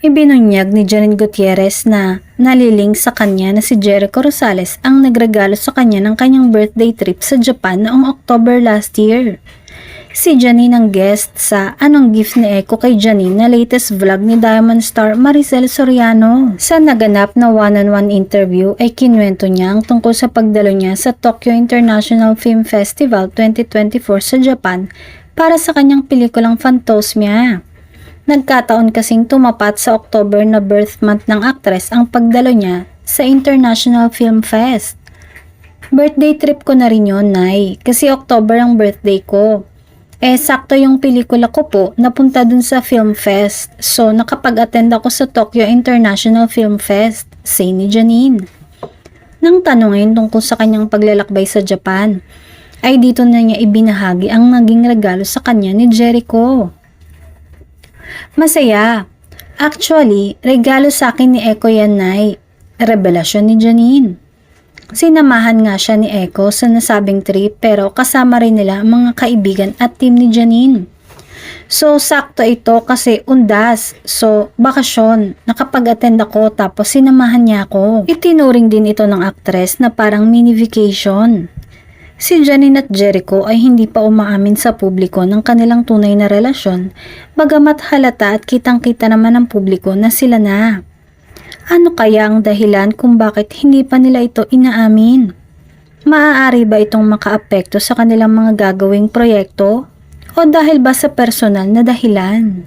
Ibinunyag ni Janine Gutierrez na naliling sa kanya na si Jericho Rosales ang nagregalo sa kanya ng kanyang birthday trip sa Japan noong October last year. Si Janine ang guest sa Anong Gift ni Echo kay Janine na latest vlog ni Diamond star Maricel Soriano. Sa naganap na one-on-one interview ay kinwento niya ang tungkol sa pagdalo niya sa Tokyo International Film Festival 2024 sa Japan para sa kanyang pelikulang Phantosmia. Nagkataon kasing tumapat sa October na birth month ng aktres ang pagdalo niya sa International Film Fest. Birthday trip ko na rin yun, Nay, kasi October ang birthday ko. Sakto yung pelikula ko po napunta dun sa Film Fest, so nakapag-attend ako sa Tokyo International Film Fest, say ni Janine. Nang tanungin tungkol sa kanyang paglalakbay sa Japan, ay dito na niya ibinahagi ang naging regalo sa kanya ni Jericho. Masaya. Actually, regalo sa akin ni Echo yan, Nay. Revelasyon ni Janine. Sinamahan nga siya ni Echo sa nasabing trip pero kasama rin nila ang mga kaibigan at team ni Janine. So, sakto ito kasi undas. So, bakasyon. Nakapag-attend ako tapos sinamahan niya ako. Itinuring din ito ng aktres na parang mini vacation. Si Janine at Jericho ay hindi pa umaamin sa publiko ng kanilang tunay na relasyon, bagamat halata at kitang-kita naman ng publiko na sila na. Ano kaya ang dahilan kung bakit hindi pa nila ito inaamin? Maaari ba itong makaapekto sa kanilang mga gagawing proyekto? O dahil ba sa personal na dahilan?